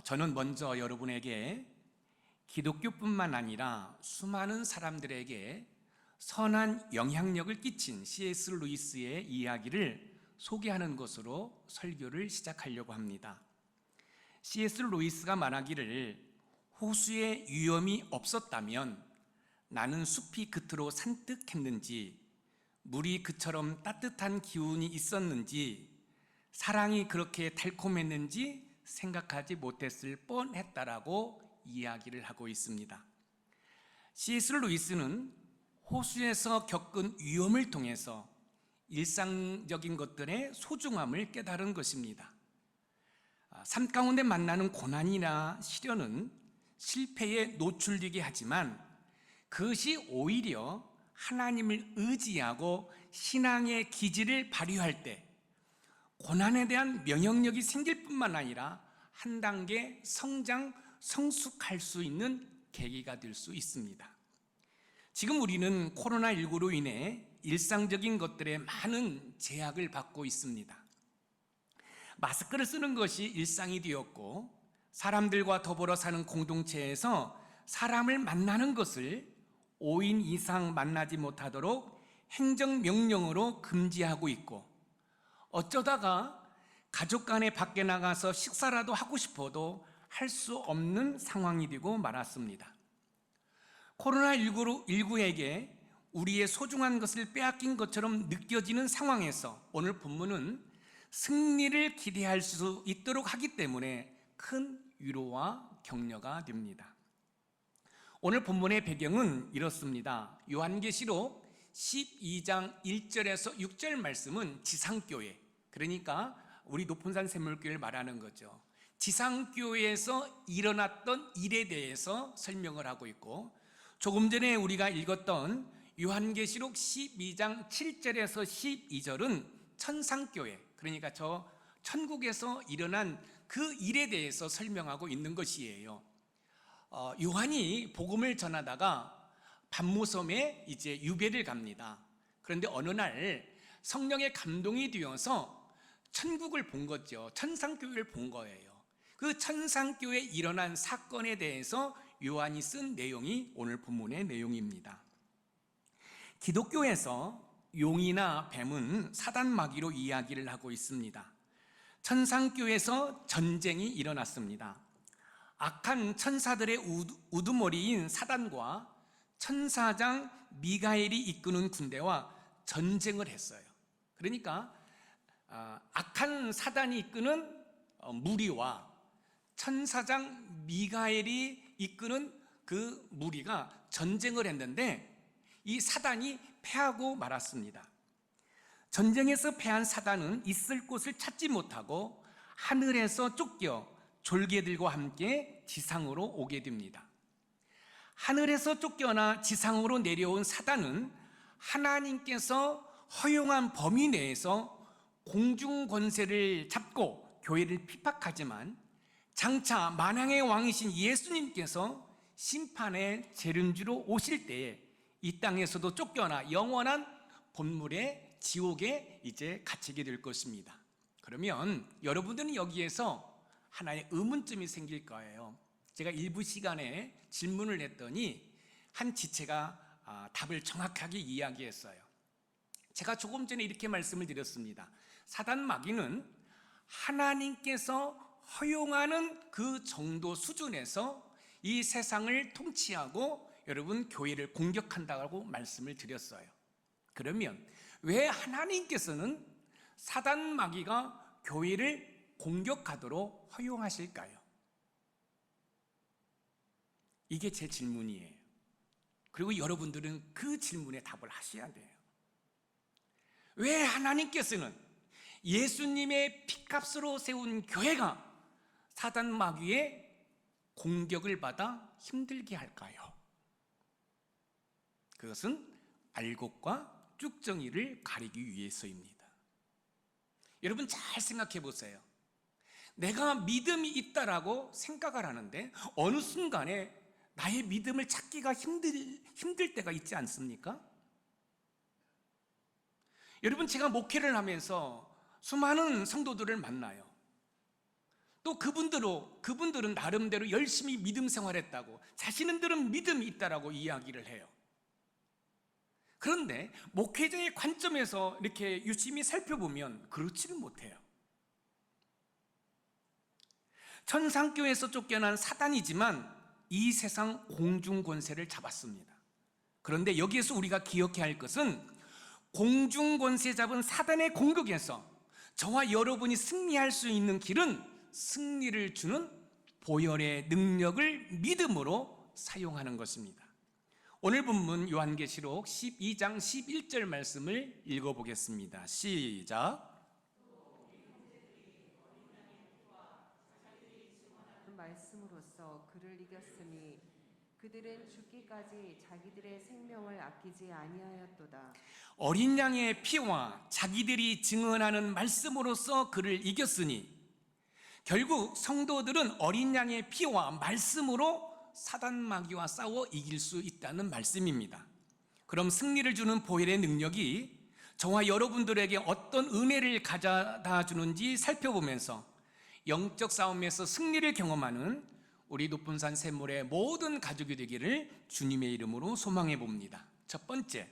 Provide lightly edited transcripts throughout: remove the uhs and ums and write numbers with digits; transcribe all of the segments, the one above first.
저는 먼저 여러분에게 기독교뿐만 아니라 수많은 사람들에게 선한 영향력을 끼친 C.S. 루이스의 이야기를 소개하는 것으로 설교를 시작하려고 합니다. C.S. 루이스가 말하기를 호수에 위험이 없었다면 나는 숲이 그토록 산뜻했는지, 물이 그처럼 따뜻한 기운이 있었는지, 사랑이 그렇게 달콤했는지 생각하지 못했을 뻔했다라고 이야기를 하고 있습니다. C.S. 루이스는 호수에서 겪은 위험을 통해서 일상적인 것들의 소중함을 깨달은 것입니다. 삶 가운데 만나는 고난이나 시련은 실패에 노출되게 하지만 그것이 오히려 하나님을 의지하고 신앙의 기질을 발휘할 때 고난에 대한 면역력이 생길 뿐만 아니라 한 단계 성숙할 수 있는 계기가 될 수 있습니다. 지금 우리는 코로나19로 인해 일상적인 것들에 많은 제약을 받고 있습니다. 마스크를 쓰는 것이 일상이 되었고, 사람들과 더불어 사는 공동체에서 사람을 만나는 것을 5인 이상 만나지 못하도록 행정명령으로 금지하고 있고, 어쩌다가 가족 간에 밖에 나가서 식사라도 하고 싶어도 할 수 없는 상황이 되고 말았습니다. 코로나19에게 우리의 소중한 것을 빼앗긴 것처럼 느껴지는 상황에서 오늘 본문은 승리를 기대할 수 있도록 하기 때문에 큰 위로와 격려가 됩니다. 오늘 본문의 배경은 이렇습니다. 요한계시록 12장 1절에서 6절 말씀은 지상교회, 그러니까 우리 높은산 샘물교회를 말하는 거죠. 지상교회에서 일어났던 일에 대해서 설명을 하고 있고, 조금 전에 우리가 읽었던 요한계시록 12장 7절에서 12절은 천상교회, 그러니까 저 천국에서 일어난 그 일에 대해서 설명하고 있는 것이에요. 요한이 복음을 전하다가 반모섬에 이제 유배를 갑니다. 그런데 어느 날 성령의 감동이 되어서 천국을 본 거죠. 천상교회를 본 거예요. 그 천상교회에 일어난 사건에 대해서 요한이 쓴 내용이 오늘 본문의 내용입니다. 기독교에서 용이나 뱀은 사단 마귀로 이야기를 하고 있습니다. 천상교회에서 전쟁이 일어났습니다. 악한 천사들의 우두머리인 사단과 천사장 미가엘이 이끄는 군대와 전쟁을 했어요. 그러니까 악한 사단이 이끄는 무리와 천사장 미가엘이 이끄는 그 무리가 전쟁을 했는데 이 사단이 패하고 말았습니다. 전쟁에서 패한 사단은 있을 곳을 찾지 못하고 하늘에서 쫓겨 졸개들과 함께 지상으로 오게 됩니다. 하늘에서 쫓겨나 지상으로 내려온 사단은 하나님께서 허용한 범위 내에서 공중 권세를 잡고 교회를 핍박하지만 장차 만왕의 왕이신 예수님께서 심판의 재림주로 오실 때에 이 땅에서도 쫓겨나 영원한 본물의 지옥에 이제 갇히게 될 것입니다. 그러면 여러분들은 여기에서 하나의 의문점이 생길 거예요. 제가 일부 시간에 질문을 했더니 한 지체가 답을 정확하게 이야기했어요. 제가 조금 전에 이렇게 말씀을 드렸습니다. 사단 마귀는 하나님께서 허용하는 그 정도 수준에서 이 세상을 통치하고 여러분 교회를 공격한다고 말씀을 드렸어요. 그러면 왜 하나님께서는 사단 마귀가 교회를 공격하도록 허용하실까요? 이게 제 질문이에요. 그리고 여러분들은 그 질문에 답을 하셔야 돼요. 왜 하나님께서는 예수님의 피값으로 세운 교회가 사단 마귀의 공격을 받아 힘들게 할까요? 그것은 알곡과 쭉정이를 가리기 위해서입니다. 여러분 잘 생각해 보세요. 내가 믿음이 있다라고 생각을 하는데 어느 순간에 나의 믿음을 찾기가 힘들 때가 있지 않습니까? 여러분 제가 목회를 하면서 수많은 성도들을 만나요. 또 그분들은 나름대로 열심히 믿음 생활했다고, 자신들은 믿음이 있다라고 이야기를 해요. 그런데 목회자의 관점에서 이렇게 유심히 살펴보면 그렇지는 못해요. 천상교회에서 쫓겨난 사단이지만 이 세상 공중 권세를 잡았습니다. 그런데 여기에서 우리가 기억해야 할 것은 공중 권세 잡은 사단의 공격에서 저와 여러분이 승리할 수 있는 길은 승리를 주는 보혈의 능력을 믿음으로 사용하는 것입니다. 오늘 본문 요한계시록 12장 11절 말씀을 읽어보겠습니다. 시작. 그 말씀으로써 그를 이겼으니 그들은 죽기까지 자기들의 생명을 아끼지 아니하였도다. 어린 양의 피와 자기들이 증언하는 말씀으로써 그를 이겼으니, 결국 성도들은 어린 양의 피와 말씀으로 사단 마귀와 싸워 이길 수 있다는 말씀입니다. 그럼 승리를 주는 보혈의 능력이 저와 여러분들에게 어떤 은혜를 가져다 주는지 살펴보면서 영적 싸움에서 승리를 경험하는 우리 높은 산 샘물의 모든 가족이 되기를 주님의 이름으로 소망해 봅니다. 첫 번째,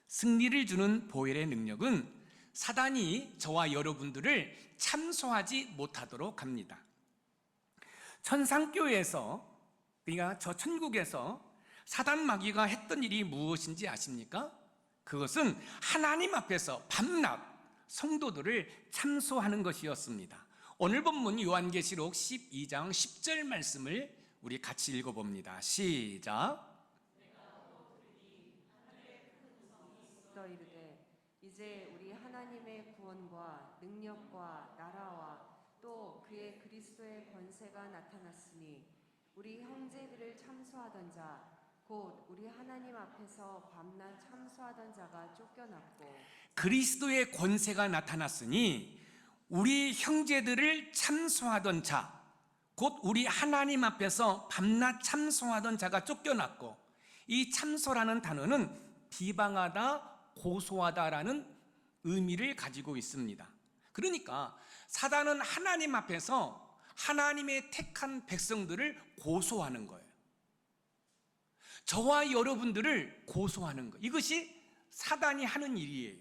승리를 주는 보혈의 능력은 사단이 저와 여러분들을 참소하지 못하도록 합니다. 천상교회에서, 그러니까 저 천국에서 사단 마귀가 했던 일이 무엇인지 아십니까? 그것은 하나님 앞에서 밤낮 성도들을 참소하는 것이었습니다. 오늘 본문 요한계시록 12장 10절 말씀을 우리 같이 읽어봅니다. 시작. 더 이르되 이제 우리 하나님의 구원과 능력과 나라와 또 그의 그리스도의 권세가 나타났으니 우리 형제들을 참소하던 자 곧 우리 하나님 앞에서 밤낮 참소하던 자가 쫓겨났고, 그리스도의 권세가 나타났으니 우리 형제들을 참소하던 자, 곧 우리 하나님 앞에서 밤낮 참소하던 자가 쫓겨났고, 이 참소라는 단어는 비방하다, 고소하다라는 의미를 가지고 있습니다. 그러니까 사단은 하나님 앞에서 하나님의 택한 백성들을 고소하는 거예요. 저와 여러분들을 고소하는 것, 이것이 사단이 하는 일이에요.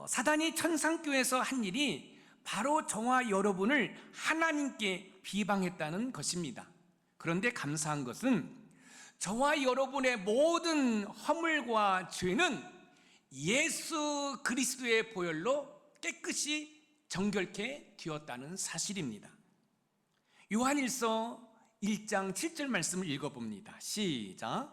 사단이 천상교회에서 한 일이 바로 저와 여러분을 하나님께 비방했다는 것입니다. 그런데 감사한 것은 저와 여러분의 모든 허물과 죄는 예수 그리스도의 보혈로 깨끗이 정결케 되었다는 사실입니다. 요한일서 1장 7절 말씀을 읽어봅니다. 시작.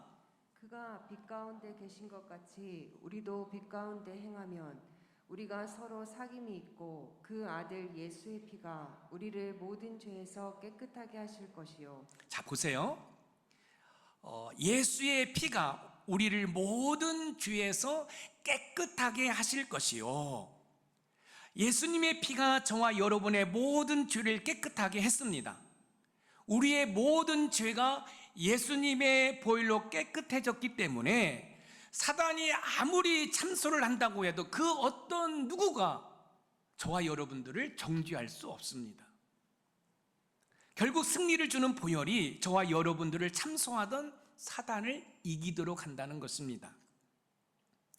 그가 빛 가운데 계신 것 같이 우리도 빛 가운데 행하면 우리가 서로 사귐이 있고 그 아들 예수의 피가 우리를 모든 죄에서 깨끗하게 하실 것이요. 자, 보세요. 예수의 피가 우리를 모든 죄에서 깨끗하게 하실 것이요. 예수님의 피가 저와 여러분의 모든 죄를 깨끗하게 했습니다. 우리의 모든 죄가 예수님의 보혈로 깨끗해졌기 때문에 사단이 아무리 참소를 한다고 해도 그 어떤 누구가 저와 여러분들을 정죄할 수 없습니다. 결국 승리를 주는 보혈이 저와 여러분들을 참소하던 사단을 이기도록 한다는 것입니다.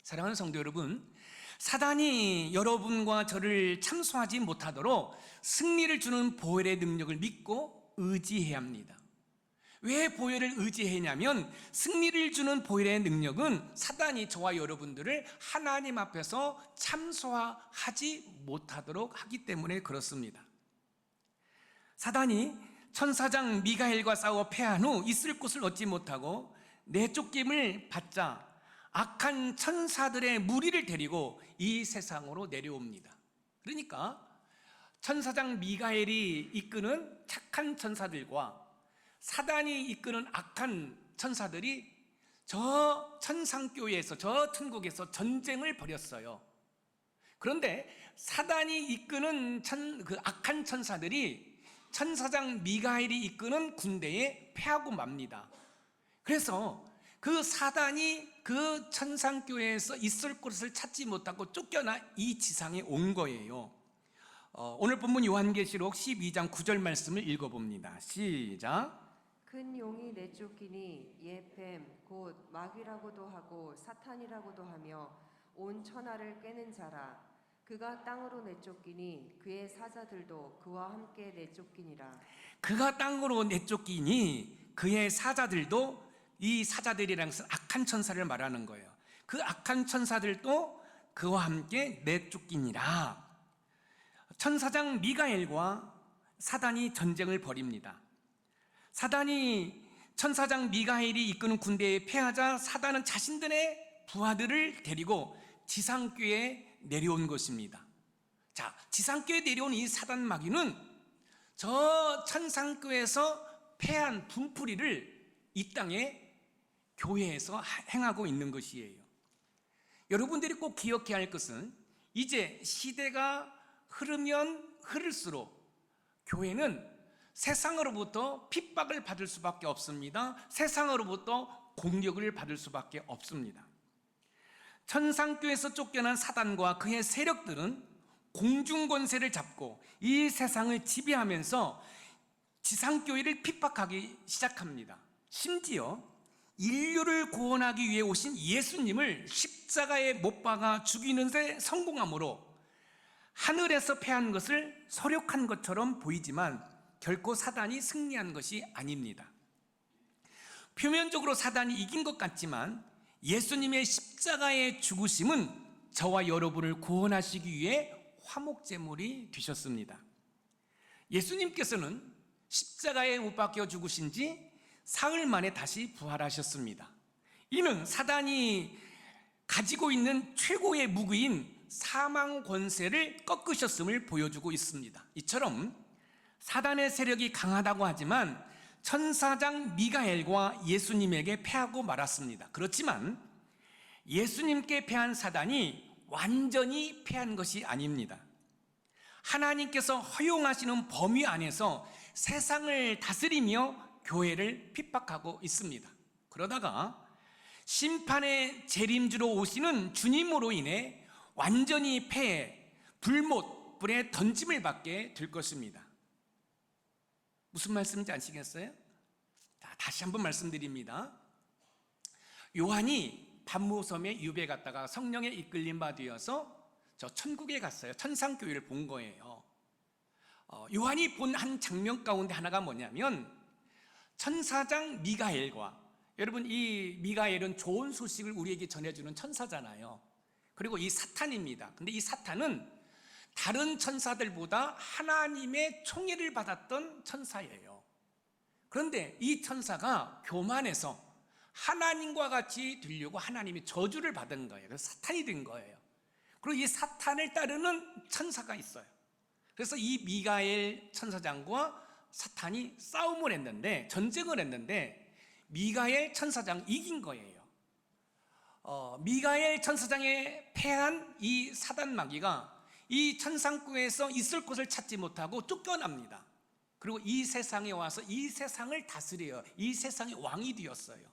사랑하는 성도 여러분, 사단이 여러분과 저를 참소하지 못하도록 승리를 주는 보혈의 능력을 믿고 의지해야 합니다. 왜 보혈을 의지했냐면 승리를 주는 보혈의 능력은 사단이 저와 여러분들을 하나님 앞에서 참소하지 못하도록 하기 때문에 그렇습니다. 사단이 천사장 미가엘과 싸워 패한 후 있을 곳을 얻지 못하고 내쫓김을 받자 악한 천사들의 무리를 데리고 이 세상으로 내려옵니다. 그러니까 천사장 미가엘이 이끄는 착한 천사들과 사단이 이끄는 악한 천사들이 저 천상교회에서, 저 천국에서 전쟁을 벌였어요. 그런데 사단이 이끄는 그 악한 천사들이 천사장 미가엘이 이끄는 군대에 패하고 맙니다. 그래서 그 사단이 그 천상교회에서 있을 곳을 찾지 못하고 쫓겨나 이 지상에 온 거예요. 오늘 본문 요한계시록 12장 9절 말씀을 읽어봅니다. 시작. 큰 용이 내쫓기니 예뱀 곧 마귀라고도 하고 사탄이라고도 하며 온 천하를 꿰는 자라. 그가 땅으로 내쫓기니 그의 사자들도 그와 함께 내쫓기니라. 그가 땅으로 내쫓기니 그의 사자들도, 이 사자들이라는 것은 악한 천사를 말하는 거예요. 그 악한 천사들도 그와 함께 내쫓기니라. 천사장 미가엘과 사단이 전쟁을 벌입니다. 사단이 천사장 미가엘이 이끄는 군대에 패하자 사단은 자신들의 부하들을 데리고 지상교에 내려온 것입니다. 자, 지상교에 내려온 이 사단 마귀는 저 천상교에서 패한 분풀이를 이 땅에 교회에서 행하고 있는 것이에요. 여러분들이 꼭 기억해야 할 것은 이제 시대가 흐르면 흐를수록 교회는 세상으로부터 핍박을 받을 수밖에 없습니다. 세상으로부터 공격을 받을 수밖에 없습니다. 천상교에서 쫓겨난 사단과 그의 세력들은 공중권세를 잡고 이 세상을 지배하면서 지상교회를 핍박하기 시작합니다. 심지어 인류를 구원하기 위해 오신 예수님을 십자가에 못 박아 죽이는 데 성공함으로 하늘에서 패한 것을 서력한 것처럼 보이지만 결코 사단이 승리한 것이 아닙니다. 표면적으로 사단이 이긴 것 같지만 예수님의 십자가의 죽으심은 저와 여러분을 구원하시기 위해 화목제물이 되셨습니다. 예수님께서는 십자가에 못 박혀 죽으신 지 사흘 만에 다시 부활하셨습니다. 이는 사단이 가지고 있는 최고의 무기인 사망 권세를 꺾으셨음을 보여주고 있습니다. 이처럼 사단의 세력이 강하다고 하지만 천사장 미가엘과 예수님에게 패하고 말았습니다. 그렇지만 예수님께 패한 사단이 완전히 패한 것이 아닙니다. 하나님께서 허용하시는 범위 안에서 세상을 다스리며 교회를 핍박하고 있습니다. 그러다가 심판의 재림주로 오시는 주님으로 인해 완전히 패해 불못, 불에 던짐을 받게 될 것입니다. 무슨 말씀인지 아시겠어요? 다시 한번 말씀드립니다. 요한이 pat모섬에 유배 갔다가 성령에 이끌림 바 되어서 저 천국에 갔어요. 천상교회를 본 거예요. 요한이 본 한 장면 가운데 하나가 뭐냐면 천사장 미가엘과, 여러분 이 미가엘은 좋은 소식을 우리에게 전해주는 천사잖아요. 그리고 이 사탄입니다. 근데 이 사탄은 다른 천사들보다 하나님의 총애를 받았던 천사예요. 그런데 이 천사가 교만해서 하나님과 같이 되려고 하나님이 저주를 받은 거예요. 그래서 사탄이 된 거예요. 그리고 이 사탄을 따르는 천사가 있어요. 그래서 이 미가엘 천사장과 사탄이 싸움을 했는데, 전쟁을 했는데 미가엘 천사장 이긴 거예요. 미가엘 천사장에 패한 이 사단 마귀가 이 천상교회에서 있을 곳을 찾지 못하고 쫓겨납니다. 그리고 이 세상에 와서 이 세상을 다스려요. 이 세상의 왕이 되었어요.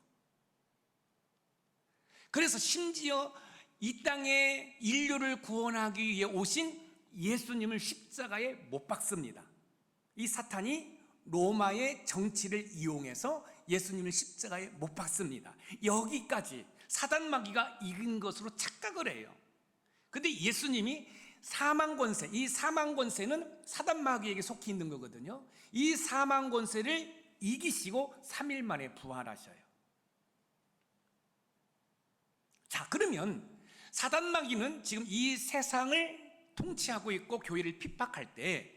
그래서 심지어 이 땅에 인류를 구원하기 위해 오신 예수님을 십자가에 못 박습니다. 이 사탄이 로마의 정치를 이용해서 예수님을 십자가에 못 박습니다. 여기까지 사단 마귀가 이긴 것으로 착각을 해요. 근데 예수님이 사망 권세, 이 사망 권세는 사단 마귀에게 속해 있는 거거든요. 이 사망 권세를 이기시고 3일 만에 부활하셔요. 자, 그러면 사단 마귀는 지금 이 세상을 통치하고 있고 교회를 핍박할 때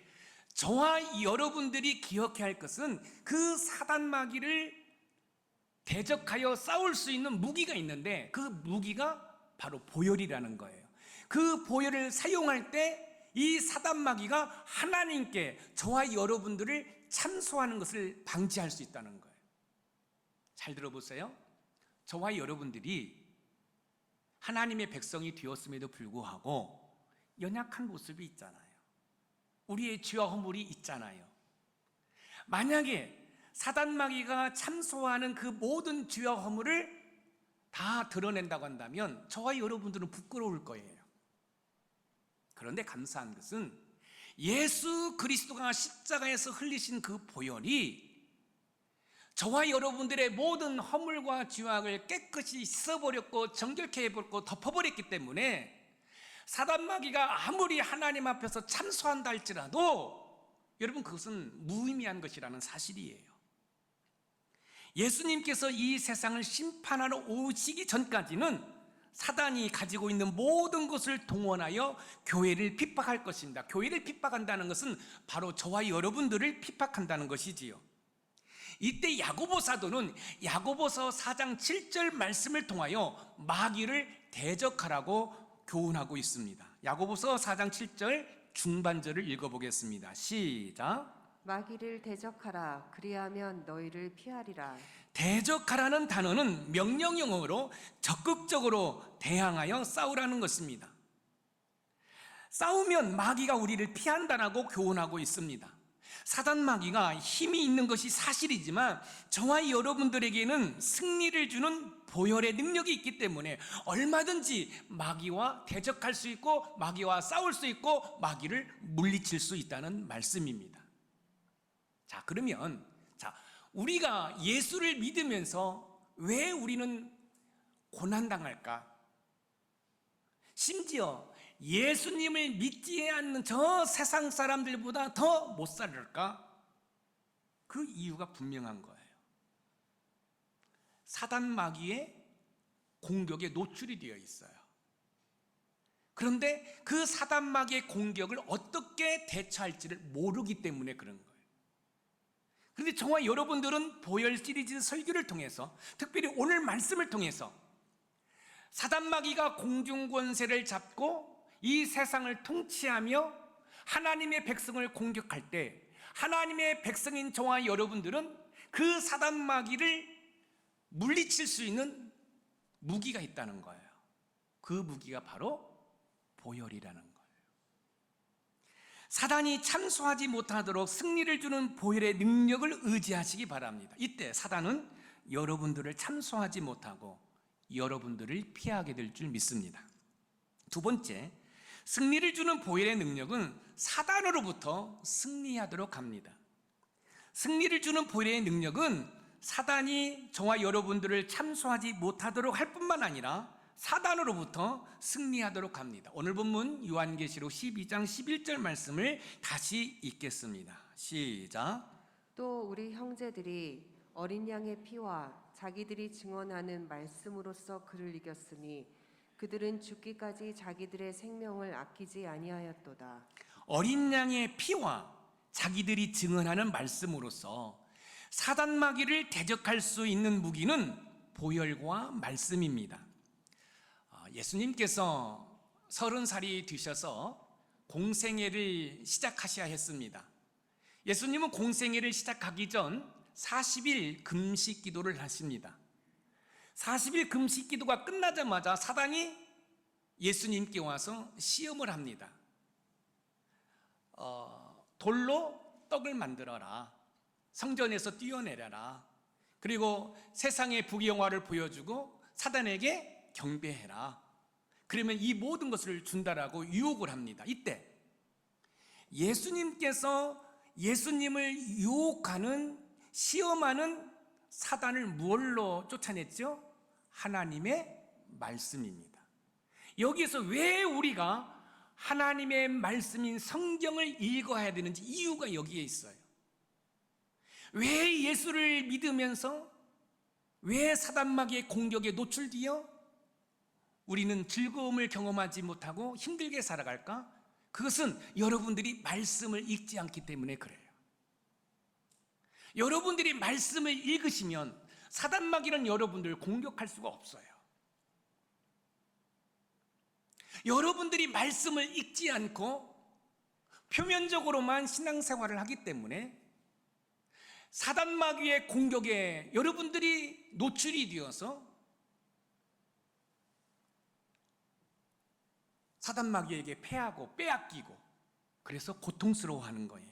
저와 여러분들이 기억해야 할 것은 그 사단 마귀를 대적하여 싸울 수 있는 무기가 있는데 그 무기가 바로 보혈이라는 거예요. 그 보혈을 사용할 때 이 사단 마귀가 하나님께 저와 여러분들을 참소하는 것을 방지할 수 있다는 거예요. 잘 들어보세요. 저와 여러분들이 하나님의 백성이 되었음에도 불구하고 연약한 모습이 있잖아요. 우리의 죄와 허물이 있잖아요. 만약에 사단 마귀가 참소하는 그 모든 죄와 허물을 다 드러낸다고 한다면 저와 여러분들은 부끄러울 거예요. 그런데 감사한 것은 예수 그리스도가 십자가에서 흘리신 그 보혈이 저와 여러분들의 모든 허물과 죄악을 깨끗이 씻어버렸고 정결케 해버렸고 덮어버렸기 때문에 사단마귀가 아무리 하나님 앞에서 참소한다 할지라도 여러분 그것은 무의미한 것이라는 사실이에요. 예수님께서 이 세상을 심판하러 오시기 전까지는 사단이 가지고 있는 모든 것을 동원하여 교회를 핍박할 것입니다. 교회를 핍박한다는 것은 바로 저와 여러분들을 핍박한다는 것이지요. 이때 야고보 사도는 야고보서 4장 7절 말씀을 통하여 마귀를 대적하라고 교훈하고 있습니다. 야고보서 4장 7절 중반절을 읽어보겠습니다. 시작. 마귀를 대적하라. 그리하면 너희를 피하리라. 대적하라는 단어는 명령형으로 적극적으로 대항하여 싸우라는 것입니다. 싸우면 마귀가 우리를 피한다라고 교훈하고 있습니다. 사단 마귀가 힘이 있는 것이 사실이지만 저와 여러분들에게는 승리를 주는 보혈의 능력이 있기 때문에 얼마든지 마귀와 대적할 수 있고 마귀와 싸울 수 있고 마귀를 물리칠 수 있다는 말씀입니다. 자, 그러면 우리가 예수를 믿으면서 왜 우리는 고난당할까? 심지어 예수님을 믿지 않는 저 세상 사람들보다 더 못 살을까? 그 이유가 분명한 거예요. 사단 마귀의 공격에 노출이 되어 있어요. 그런데 그 사단 마귀의 공격을 어떻게 대처할지를 모르기 때문에 그런 거예요. 그런데 저와 여러분들은 보혈 시리즈 설교를 통해서, 특별히 오늘 말씀을 통해서 사단 마귀가 공중 권세를 잡고 이 세상을 통치하며 하나님의 백성을 공격할 때 하나님의 백성인 저와 여러분들은 그 사단 마귀를 물리칠 수 있는 무기가 있다는 거예요. 그 무기가 바로 보혈이라는 거예요. 사단이 참소하지 못하도록 승리를 주는 보혈의 능력을 의지하시기 바랍니다. 이때 사단은 여러분들을 참소하지 못하고 여러분들을 피하게 될 줄 믿습니다. 두 번째, 승리를 주는 보혈의 능력은 사단으로부터 승리하도록 합니다. 승리를 주는 보혈의 능력은 사단이 저와 여러분들을 참소하지 못하도록 할 뿐만 아니라 사단으로부터 승리하도록 합니다. 오늘 본문 요한계시록 12장 11절 말씀을 다시 읽겠습니다. 시작. 또 우리 형제들이 어린 양의 피와 자기들이 증언하는 말씀으로써 그를 이겼으니 그들은 죽기까지 자기들의 생명을 아끼지 아니하였도다. 어린 양의 피와 자기들이 증언하는 말씀으로써 사단 마귀를 대적할 수 있는 무기는 보혈과 말씀입니다. 예수님께서 30살이 되셔서 공생애를 시작하셔야 했습니다. 예수님은 공생애를 시작하기 전 40일 금식 기도를 하십니다. 40일 금식 기도가 끝나자마자 사단이 예수님께 와서 시험을 합니다. 돌로 떡을 만들어라. 성전에서 띄어내려라. 그리고 세상의 부귀영화를 보여주고 사단에게 경배해라. 그러면 이 모든 것을 준다라고 유혹을 합니다. 이때 예수님께서 예수님을 유혹하는, 시험하는 사단을 무엇로 쫓아냈죠? 하나님의 말씀입니다. 여기에서 왜 우리가 하나님의 말씀인 성경을 읽어야 되는지 이유가 여기에 있어요. 왜 예수를 믿으면서 왜 사단마귀의 공격에 노출되어 우리는 즐거움을 경험하지 못하고 힘들게 살아갈까? 그것은 여러분들이 말씀을 읽지 않기 때문에 그래요. 여러분들이 말씀을 읽으시면 사단마귀는 여러분들을 공격할 수가 없어요. 여러분들이 말씀을 읽지 않고 표면적으로만 신앙생활을 하기 때문에 사단마귀의 공격에 여러분들이 노출이 되어서 사단마귀에게 패하고 빼앗기고 그래서 고통스러워하는 거예요.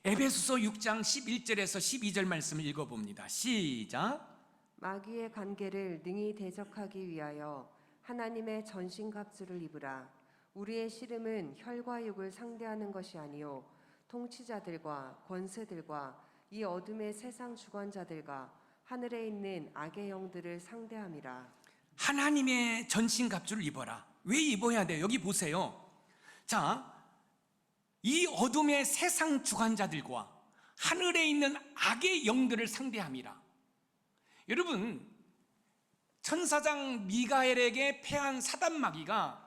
에베소서 6장 11절에서 12절 말씀을 읽어봅니다. 시작. 마귀의 관계를 능히 대적하기 위하여 하나님의 전신갑주를 입으라. 우리의 씨름은 혈과 육을 상대하는 것이 아니요 통치자들과 권세들과 이 어둠의 세상 주관자들과 하늘에 있는 악의 영들을 상대함이라. 하나님의 전신갑주를 입어라. 왜 입어야 돼요? 여기 보세요. 자, 이 어둠의 세상 주관자들과 하늘에 있는 악의 영들을 상대함이라. 여러분, 천사장 미가엘에게 패한 사단 마귀가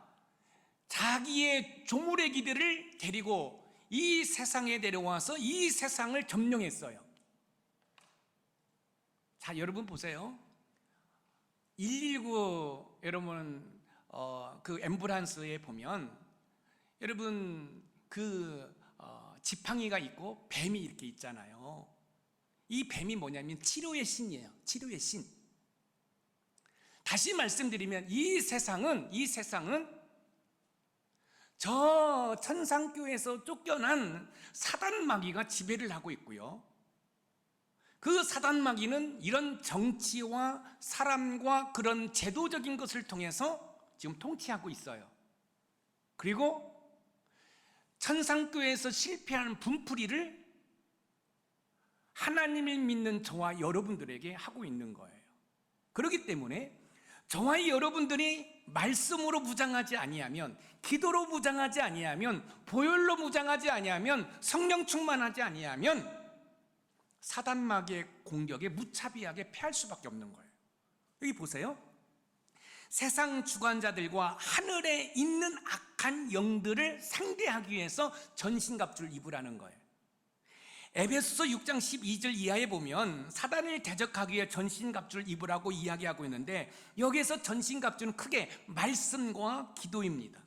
자기의 조무래기들을 데리고 이 세상에 내려와서 이 세상을 점령했어요. 자, 여러분 보세요. 119 여러분 그 앰뷸런스에 보면 여러분 그 지팡이가 있고 뱀이 이렇게 있잖아요. 이 뱀이 뭐냐면 치료의 신이에요. 치료의 신. 다시 말씀드리면 이 세상은 저 천상교에서 쫓겨난 사단 마귀가 지배를 하고 있고요. 그 사단 마귀는 이런 정치와 사람과 그런 제도적인 것을 통해서 지금 통치하고 있어요. 그리고 천상교에서 실패하는 분풀이를 하나님을 믿는 저와 여러분들에게 하고 있는 거예요. 그렇기 때문에 저와 여러분들이 말씀으로 무장하지 아니하면, 기도로 무장하지 아니하면, 보혈로 무장하지 아니하면, 성령 충만하지 아니하면 사단 마귀의 공격에 무차비하게 패할 수밖에 없는 거예요. 여기 보세요. 세상 주관자들과 하늘에 있는 악한 영들을 상대하기 위해서 전신갑주를 입으라는 거예요. 에베소서 6장 12절 이하에 보면 사단을 대적하기 위해 전신갑주를 입으라고 이야기하고 있는데, 여기에서 전신갑주는 크게 말씀과 기도입니다.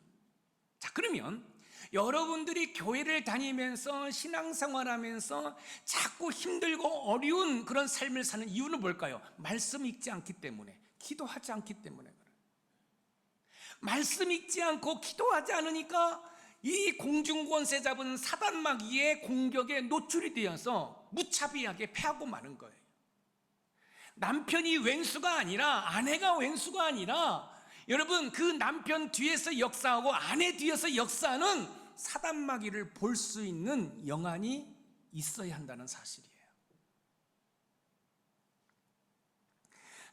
자, 그러면 여러분들이 교회를 다니면서 신앙생활하면서 자꾸 힘들고 어려운 그런 삶을 사는 이유는 뭘까요? 말씀 읽지 않기 때문에, 기도하지 않기 때문에 그래요. 말씀 읽지 않고 기도하지 않으니까 이 공중권세 잡은 사단 마귀의 공격에 노출이 되어서 무차비하게 패하고 마는 거예요. 남편이 왼수가 아니라, 아내가 왼수가 아니라, 여러분 그 남편 뒤에서 역사하고 아내 뒤에서 역사하는 사단 마귀를 볼 수 있는 영안이 있어야 한다는 사실이에요.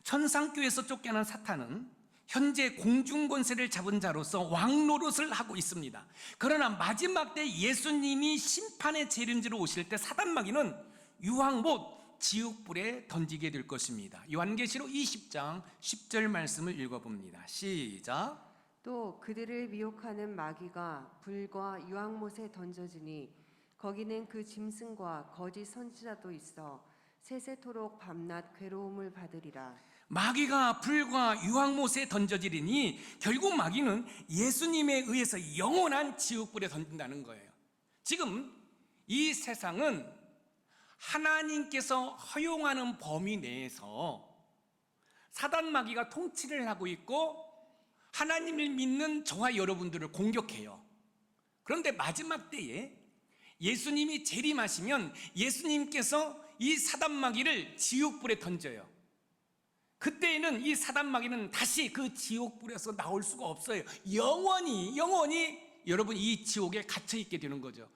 천상교에서 쫓겨난 사탄은 현재 공중권세를 잡은 자로서 왕노릇을 하고 있습니다. 그러나 마지막 때 예수님이 심판의 재림지로 오실 때 사단 마귀는 유황 못 지옥불에 던지게 될 것입니다. 요한계시록 20장 10절 말씀을 읽어봅니다. 시작. 또 그들을 미혹하는 마귀가 불과 유황못에 던져지니 거기는 그 짐승과 거짓 선지자도 있어 세세토록 밤낮 괴로움을 받으리라. 마귀가 불과 유황못에 던져지리니 결국 마귀는 예수님에 의해서 영원한 지옥불에 던진다는 거예요. 지금 이 세상은 하나님께서 허용하는 범위 내에서 사단 마귀가 통치를 하고 있고 하나님을 믿는 저와 여러분들을 공격해요. 그런데 마지막 때에 예수님이 재림하시면 예수님께서 이 사단 마귀를 지옥불에 던져요. 그때에는 이 사단 마귀는 다시 그 지옥불에서 나올 수가 없어요. 영원히 여러분 이 지옥에 갇혀 있게 되는 거죠.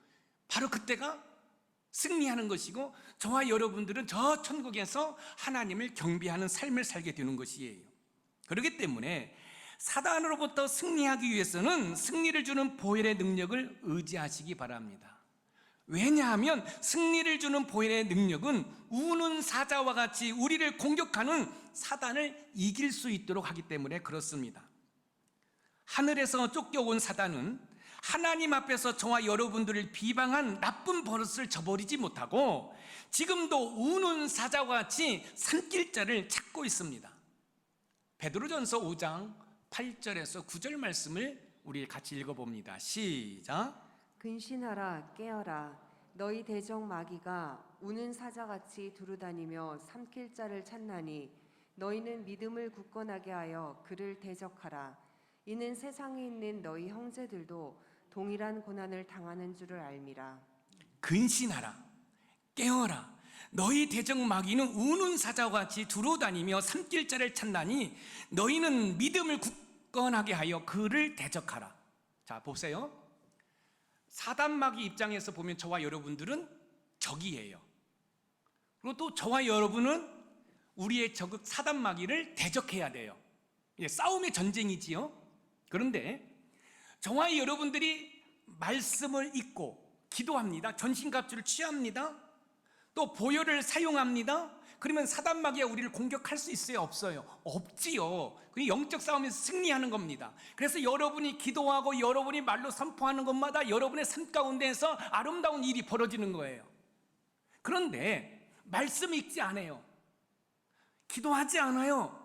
바로 그때가 승리하는 것이고 저와 여러분들은 저 천국에서 하나님을 경배하는 삶을 살게 되는 것이에요. 그렇기 때문에 사단으로부터 승리하기 위해서는 승리를 주는 보혈의 능력을 의지하시기 바랍니다. 왜냐하면 승리를 주는 보혈의 능력은 우는 사자와 같이 우리를 공격하는 사단을 이길 수 있도록 하기 때문에 그렇습니다. 하늘에서 쫓겨온 사단은 하나님 앞에서 저와 여러분들을 비방한 나쁜 버릇을 저버리지 못하고 지금도 우는 사자와 같이 산길자를 찾고 있습니다. 베드로전서 5장 8절에서 9절 말씀을 우리 같이 읽어봅니다. 시작. 근신하라 깨어라 너희 대적 마귀가 우는 사자같이 두루다니며 삼킬 자를 찾나니 너희는 믿음을 굳건하게 하여 그를 대적하라. 이는 세상에 있는 너희 형제들도 동일한 고난을 당하는 줄을 알미라. 근신하라 깨어라 너희 대적 마귀는 우는 사자와 같이 두루다니며 삼킬 자를 찾나니 너희는 믿음을 굳건하게 하여 그를 대적하라. 자, 보세요. 사단마귀 입장에서 보면 저와 여러분들은 적이에요. 그리고 또 저와 여러분은 우리의 적 사단마귀를 대적해야 돼요. 이게 싸움의 전쟁이지요. 그런데 저와 여러분들이 말씀을 읽고 기도합니다. 전신갑주를 취합니다. 또 보혈을 사용합니다. 그러면 사단마귀가 우리를 공격할 수 있어요? 없어요? 없지요. 그 영적 싸움에서 승리하는 겁니다. 그래서 여러분이 기도하고 여러분이 말로 선포하는 것마다 여러분의 삶 가운데에서 아름다운 일이 벌어지는 거예요. 그런데 말씀 읽지 않아요. 기도하지 않아요.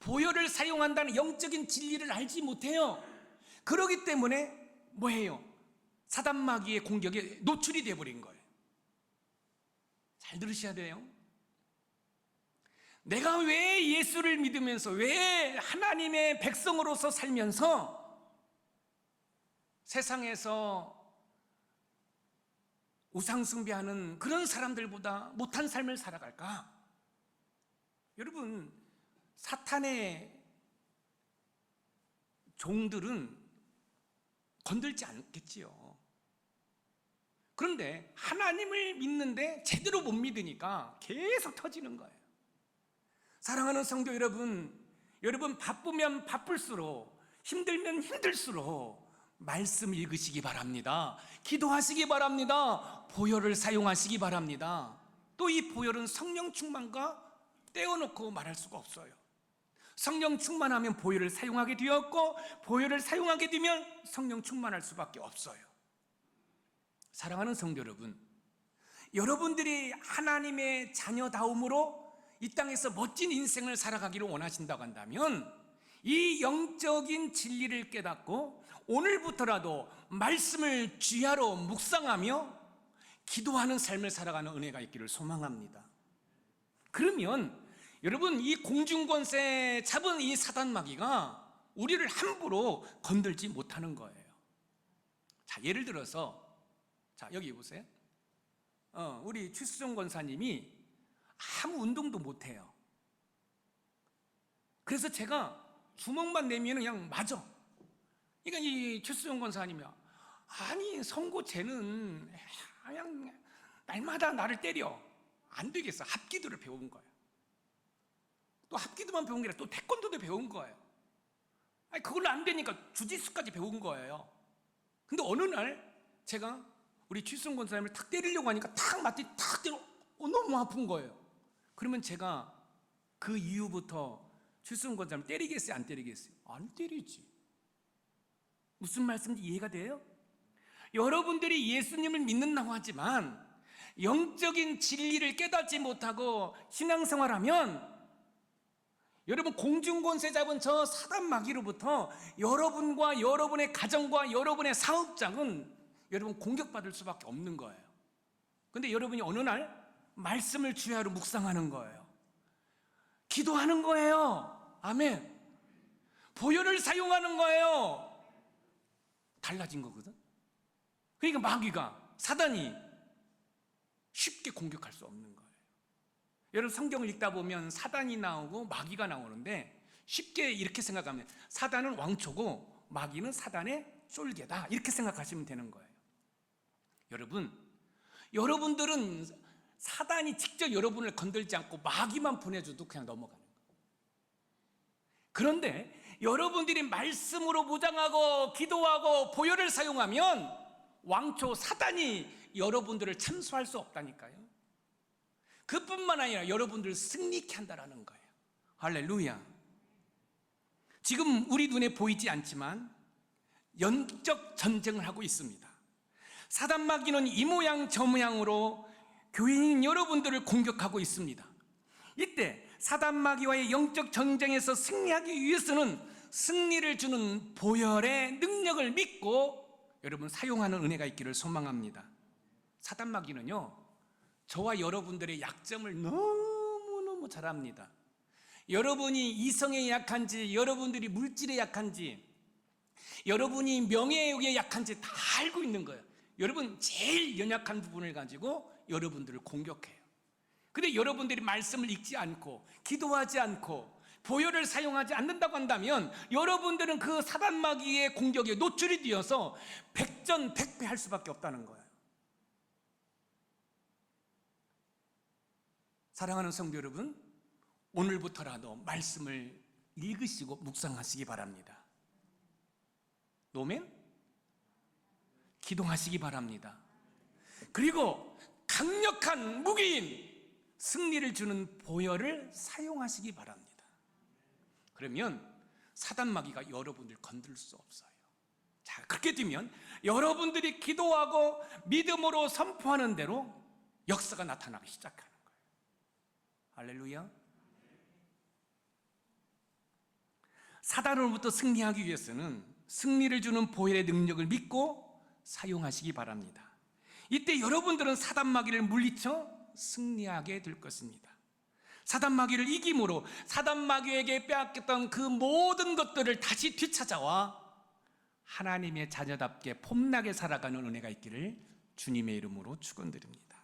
보혈을 사용한다는 영적인 진리를 알지 못해요. 그렇기 때문에 뭐예요? 사단마귀의 공격에 노출이 되어버린 거예요. 잘 들으셔야 돼요. 내가 왜 예수를 믿으면서, 왜 하나님의 백성으로서 살면서 세상에서 우상숭배하는 그런 사람들보다 못한 삶을 살아갈까? 여러분, 사탄의 종들은 건들지 않겠지요. 그런데 하나님을 믿는데 제대로 못 믿으니까 계속 터지는 거예요. 사랑하는 성도 여러분, 여러분 바쁘면 바쁠수록, 힘들면 힘들수록 말씀 읽으시기 바랍니다. 기도하시기 바랍니다. 보혈을 사용하시기 바랍니다. 또 이 보혈은 성령 충만과 떼어놓고 말할 수가 없어요. 성령 충만하면 보혈을 사용하게 되었고, 보혈을 사용하게 되면 성령 충만할 수밖에 없어요. 사랑하는 성도 여러분, 여러분들이 하나님의 자녀다움으로 이 땅에서 멋진 인생을 살아가기를 원하신다고 한다면 이 영적인 진리를 깨닫고 오늘부터라도 말씀을 쥐하러 묵상하며 기도하는 삶을 살아가는 은혜가 있기를 소망합니다. 그러면 여러분, 이 공중권세 잡은 이 사단마귀가 우리를 함부로 건들지 못하는 거예요. 자, 예를 들어서, 자, 여기 보세요. 우리 최수종 권사님이 아무 운동도 못해요. 그래서 제가 주먹만 내면 그냥 맞아. 그러니까 이 최수종 권사님이, 아니 선고쟤는 그냥 날마다 나를 때려. 안 되겠어. 합기도를 배운 거예요. 또 합기도만 배운 게 아니라 또 태권도도 배운 거예요. 아니, 그걸로 안 되니까 주짓수까지 배운 거예요. 근데 어느 날 제가 우리 최수종 권사님을 탁 때리려고 하니까 탁 맞더니 탁 때려. 너무 아픈 거예요. 그러면 제가 그 이후부터 최수종 권사님 때리겠어요? 안 때리겠어요? 안 때리지. 무슨 말씀인지 이해가 돼요? 여러분들이 예수님을 믿는다고 하지만 영적인 진리를 깨닫지 못하고 신앙생활하면 여러분, 공중권세 잡은 저 사단마귀로부터 여러분과 여러분의 가정과 여러분의 사업장은 여러분 공격받을 수밖에 없는 거예요. 근데 여러분이 어느 날 말씀을 주야로 묵상하는 거예요. 기도하는 거예요. 아멘. 보혈을 사용하는 거예요. 달라진 거거든. 그러니까 마귀가, 사단이 쉽게 공격할 수 없는 거예요. 여러분, 성경을 읽다 보면 사단이 나오고 마귀가 나오는데 쉽게 이렇게 생각하면 사단은 왕초고 마귀는 사단의 쫄개다, 이렇게 생각하시면 되는 거예요. 여러분들은 사단이 직접 여러분을 건들지 않고 마귀만 보내줘도 그냥 넘어가는 거예요. 그런데 여러분들이 말씀으로 무장하고 기도하고 보혈을 사용하면 왕초 사단이 여러분들을 참수할 수 없다니까요. 그뿐만 아니라 여러분들을 승리케 한다라는 거예요. 할렐루야. 지금 우리 눈에 보이지 않지만 영적 전쟁을 하고 있습니다. 사단마귀는 이 모양 저 모양으로 교인인 여러분들을 공격하고 있습니다. 이때 사단마귀와의 영적 전쟁에서 승리하기 위해서는 승리를 주는 보혈의 능력을 믿고 여러분 사용하는 은혜가 있기를 소망합니다. 사단마귀는요, 저와 여러분들의 약점을 너무너무 잘 압니다. 여러분이 이성에 약한지, 여러분들이 물질에 약한지, 여러분이 명예욕에 약한지 다 알고 있는 거예요. 여러분 제일 연약한 부분을 가지고 여러분들을 공격해요. 근데 여러분들이 말씀을 읽지 않고 기도하지 않고 보혈을 사용하지 않는다고 한다면 여러분들은 그 사단마귀의 공격에 노출이 되어서 백전백패할 수밖에 없다는 거예요. 사랑하는 성도 여러분, 오늘부터라도 말씀을 읽으시고 묵상하시기 바랍니다. 노멘? 기도하시기 바랍니다. 그리고 강력한 무기인 승리를 주는 보혈을 사용하시기 바랍니다. 그러면 사단마귀가 여러분들 건들 수 없어요. 자, 그렇게 되면 여러분들이 기도하고 믿음으로 선포하는 대로 역사가 나타나기 시작하는 거예요. 할렐루야. 사단으로부터 승리하기 위해서는 승리를 주는 보혈의 능력을 믿고 사용하시기 바랍니다. 이때 여러분들은 사단마귀를 물리쳐 승리하게 될 것입니다. 사단마귀를 이김으로 사단마귀에게 빼앗겼던 그 모든 것들을 다시 되찾아와 하나님의 자녀답게 폼나게 살아가는 은혜가 있기를 주님의 이름으로 축원드립니다.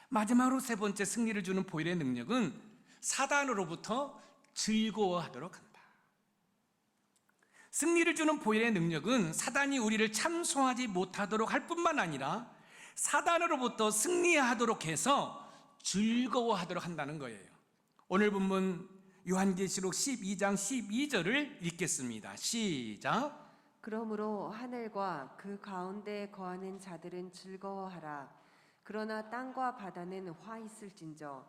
마지막으로 세 번째 승리를 주는 보혈의 능력은 사단으로부터 즐거워하도록 한다. 승리를 주는 보혈의 능력은 사단이 우리를 참소하지 못하도록 할 뿐만 아니라 사단으로부터 승리하도록 해서 즐거워하도록 한다는 거예요. 오늘 본문 요한계시록 12장 12절을 읽겠습니다. 시작. 그러므로 하늘과 그 가운데 거하는 자들은 즐거워하라. 그러나 땅과 바다는 화 있을진저.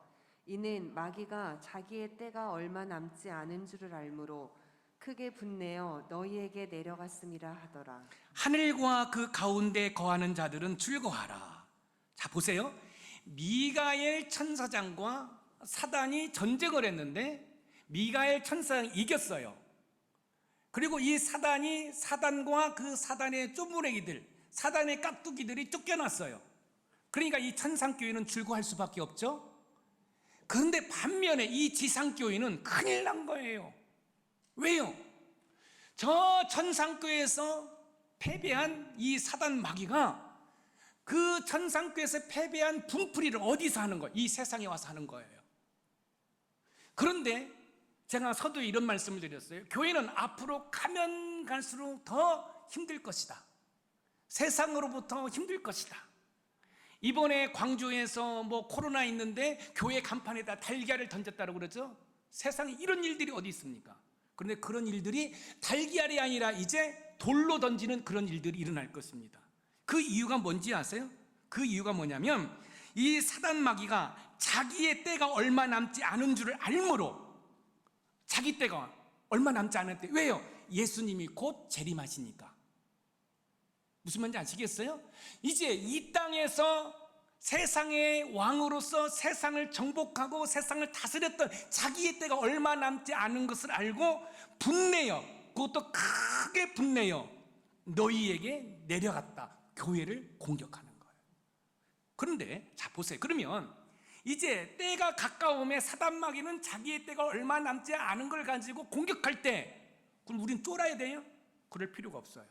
이는 마귀가 자기의 때가 얼마 남지 않은 줄을 알므로 크게 분내어 너희에게 내려갔음이라 하더라. 하늘과 그 가운데 거하는 자들은 즐거워하라. 자, 보세요. 미가엘 천사장과 사단이 전쟁을 했는데 미가엘 천사장이 이겼어요. 그리고 이 사단이 사단과 그 사단의 쪼무레기들, 사단의 깍두기들이 쫓겨났어요. 그러니까 이 천상교회는 즐거워할 수밖에 없죠. 그런데 반면에 이 지상교회는 큰일 난 거예요. 왜요? 저 천상교회에서 패배한 이 사단 마귀가 그 천상교회에서 패배한 분풀이를 어디서 하는 거예요? 이 세상에 와서 하는 거예요. 그런데 제가 서두에 이런 말씀을 드렸어요. 교회는 앞으로 가면 갈수록 더 힘들 것이다. 세상으로부터 힘들 것이다. 이번에 광주에서 코로나 있는데 교회 간판에다 달걀을 던졌다고 그러죠. 세상에 이런 일들이 어디 있습니까? 그런데 그런 일들이 달걀이 아니라 이제 돌로 던지는 그런 일들이 일어날 것입니다. 그 이유가 뭔지 아세요? 그 이유가 뭐냐면 이 사단 마귀가 자기의 때가 얼마 남지 않은 줄을 알므로 자기 때가 얼마 남지 않을 때, 왜요? 예수님이 곧 재림하시니까. 무슨 말인지 아시겠어요? 이제 이 땅에서 세상의 왕으로서 세상을 정복하고 세상을 다스렸던 자기의 때가 얼마 남지 않은 것을 알고 분내어, 그것도 크게 분내어 너희에게 내려갔다. 교회를 공격하는 거예요. 그런데 자 보세요. 그러면 이제 때가 가까움에 사단마귀는 자기의 때가 얼마 남지 않은 걸 가지고 공격할 때, 그럼 우린 쫄아야 돼요? 그럴 필요가 없어요.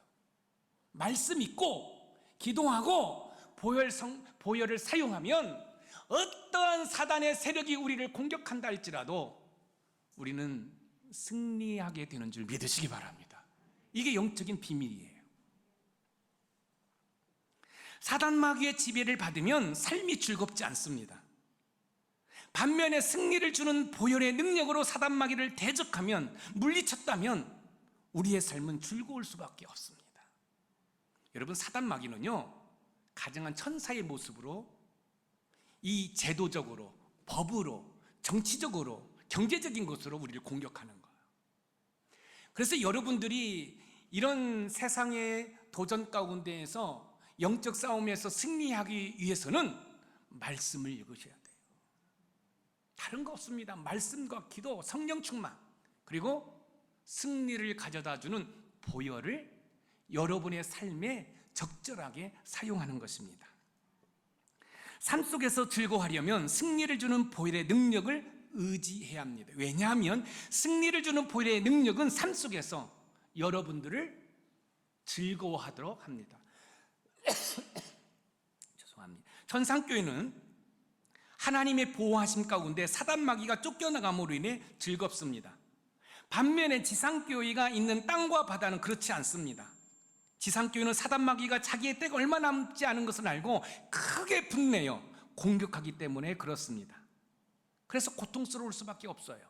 말씀 있고 기도하고 보혈을 사용하면 어떠한 사단의 세력이 우리를 공격한다 할지라도 우리는 승리하게 되는 줄 믿으시기 바랍니다. 이게 영적인 비밀이에요. 사단 마귀의 지배를 받으면 삶이 즐겁지 않습니다. 반면에 승리를 주는 보혈의 능력으로 사단 마귀를 대적하면, 물리쳤다면 우리의 삶은 즐거울 수밖에 없습니다. 여러분, 사단 마귀는요 가정한 천사의 모습으로 이 제도적으로, 법으로, 정치적으로, 경제적인 것으로 우리를 공격하는 거예요. 그래서 여러분들이 이런 세상의 도전 가운데에서 영적 싸움에서 승리하기 위해서는 말씀을 읽으셔야 돼요. 다른 거 없습니다. 말씀과 기도, 성령 충만, 그리고 승리를 가져다주는 보혈을 여러분의 삶에 적절하게 사용하는 것입니다. 삶 속에서 즐거워하려면 승리를 주는 보혈의 능력을 의지해야 합니다. 왜냐하면 승리를 주는 보혈의 능력은 삶 속에서 여러분들을 즐거워하도록 합니다. 죄송합니다. 천상교회는 하나님의 보호하심 가운데 사단 마귀가 쫓겨나감으로 인해 즐겁습니다. 반면에 지상교회가 있는 땅과 바다는 그렇지 않습니다. 지상교회는 사단마귀가 자기의 때가 얼마 남지 않은 것을 알고 크게 분내어 공격하기 때문에 그렇습니다. 그래서 고통스러울 수밖에 없어요.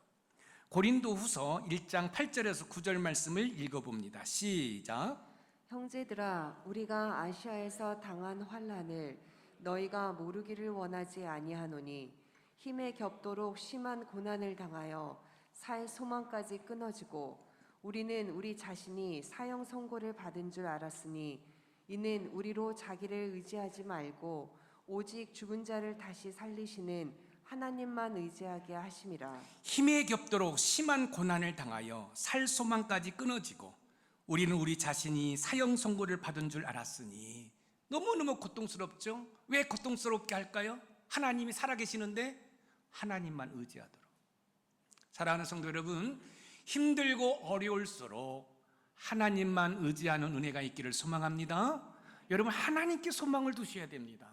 고린도후서 1장 8절에서 9절 말씀을 읽어봅니다. 시작. 형제들아, 우리가 아시아에서 당한 환난을 너희가 모르기를 원하지 아니하노니 힘에 겹도록 심한 고난을 당하여 살 소망까지 끊어지고 우리는 우리 자신이 사형 선고를 받은 줄 알았으니 이는 우리로 자기를 의지하지 말고 오직 죽은 자를 다시 살리시는 하나님만 의지하게 하심이라. 힘에 겹도록 심한 고난을 당하여 살 소망까지 끊어지고 우리는 우리 자신이 사형 선고를 받은 줄 알았으니. 너무너무 고통스럽죠? 왜 고통스럽게 할까요? 하나님이 살아계시는데 하나님만 의지하도록. 사랑하는 성도 여러분, 힘들고 어려울수록 하나님만 의지하는 은혜가 있기를 소망합니다. 여러분, 하나님께 소망을 두셔야 됩니다.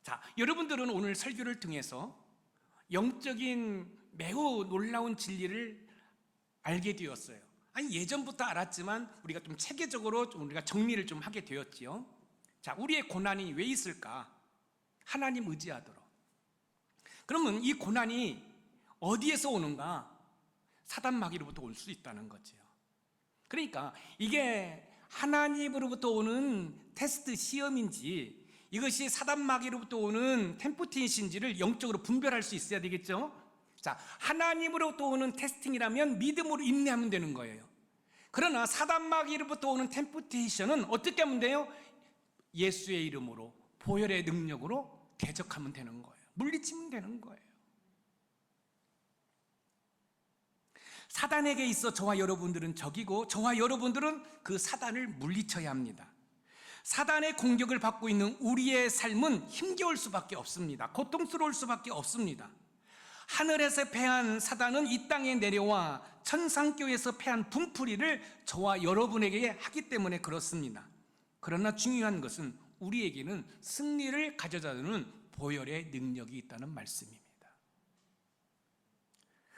자, 여러분들은 오늘 설교를 통해서 영적인 매우 놀라운 진리를 알게 되었어요. 아니, 예전부터 알았지만 우리가 좀 체계적으로 우리가 정리를 좀 하게 되었지요. 자, 우리의 고난이 왜 있을까? 하나님 의지하도록. 그러면 이 고난이 어디에서 오는가? 사단마귀로부터 올 수 있다는 거죠. 그러니까 이게 하나님으로부터 오는 테스트 시험인지 이것이 사단마귀로부터 오는 템프테이션인지를 영적으로 분별할 수 있어야 되겠죠. 자, 하나님으로부터 오는 테스팅이라면 믿음으로 인내하면 되는 거예요. 그러나 사단마귀로부터 오는 템프테이션은 어떻게 하면 돼요? 예수의 이름으로, 보혈의 능력으로 대적하면 되는 거예요. 물리치면 되는 거예요. 사단에게 있어 저와 여러분들은 적이고 저와 여러분들은 그 사단을 물리쳐야 합니다. 사단의 공격을 받고 있는 우리의 삶은 힘겨울 수밖에 없습니다. 고통스러울 수밖에 없습니다. 하늘에서 패한 사단은 이 땅에 내려와 천상교에서 패한 분풀이를 저와 여러분에게 하기 때문에 그렇습니다. 그러나 중요한 것은 우리에게는 승리를 가져다주는 보혈의 능력이 있다는 말씀입니다.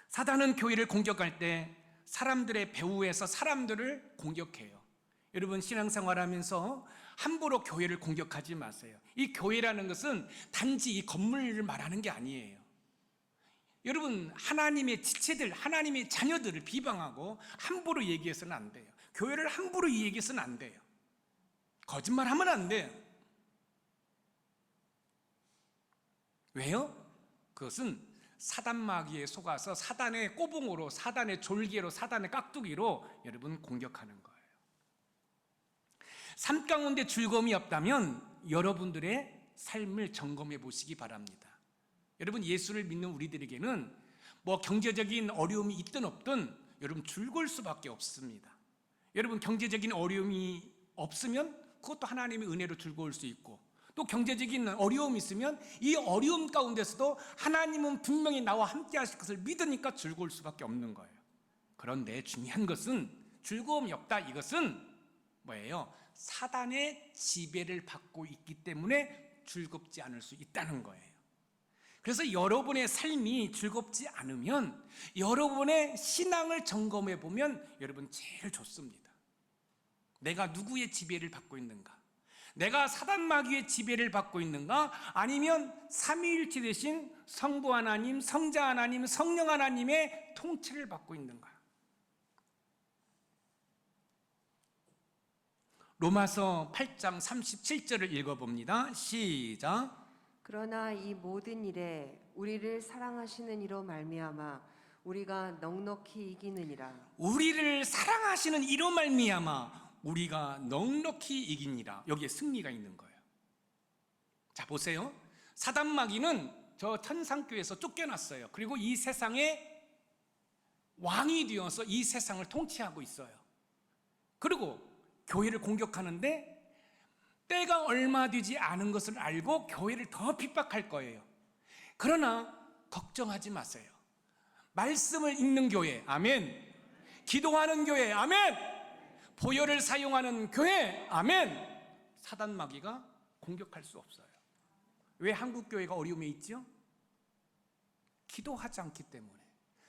사단은 교회를 공격할 때 사람들의 배후에서 사람들을 공격해요. 여러분, 신앙생활하면서 함부로 교회를 공격하지 마세요. 이 교회라는 것은 단지 이 건물을 말하는 게 아니에요. 여러분, 하나님의 지체들, 하나님의 자녀들을 비방하고 함부로 얘기해서는 안 돼요. 교회를 함부로 얘기해서는 안 돼요. 거짓말하면 안 돼요. 왜요? 그것은 사단마귀에 속아서 사단의 꼬붕으로, 사단의 졸개로, 사단의 깍두기로 여러분 공격하는 거예요. 삶 가운데 즐거움이 없다면 여러분들의 삶을 점검해 보시기 바랍니다. 여러분, 예수를 믿는 우리들에게는 뭐 경제적인 어려움이 있든 없든 여러분 즐거울 수밖에 없습니다. 여러분, 경제적인 어려움이 없으면 그것도 하나님의 은혜로 즐거울 수 있고, 또 경제적인 어려움이 있으면 이 어려움 가운데서도 하나님은 분명히 나와 함께 하실 것을 믿으니까 즐거울 수밖에 없는 거예요. 그런데 중요한 것은 즐거움이 없다, 이것은 뭐예요? 사단의 지배를 받고 있기 때문에 즐겁지 않을 수 있다는 거예요. 그래서 여러분의 삶이 즐겁지 않으면 여러분의 신앙을 점검해 보면 여러분 제일 좋습니다. 내가 누구의 지배를 받고 있는가? 내가 사단마귀의 지배를 받고 있는가? 아니면 삼위일체 되신 성부 하나님, 성자 하나님, 성령 하나님의 통치를 받고 있는가? 로마서 8장 37절을 읽어봅니다. 시작. 그러나 이 모든 일에 우리를 사랑하시는 이로 말미암아 우리가 넉넉히 이기느니라. 우리를 사랑하시는 이로 말미암아 우리가 넉넉히 이기니라. 여기에 승리가 있는 거예요. 자, 보세요. 사단마귀는 저 천상교에서 쫓겨났어요. 그리고 이 세상의 왕이 되어서 이 세상을 통치하고 있어요. 그리고 교회를 공격하는데 때가 얼마 되지 않은 것을 알고 교회를 더 핍박할 거예요. 그러나 걱정하지 마세요. 말씀을 읽는 교회, 아멘. 기도하는 교회, 아멘. 보혈을 사용하는 교회, 아멘. 사단마귀가 공격할 수 없어요. 왜 한국 교회가 어려움에 있죠? 기도하지 않기 때문에.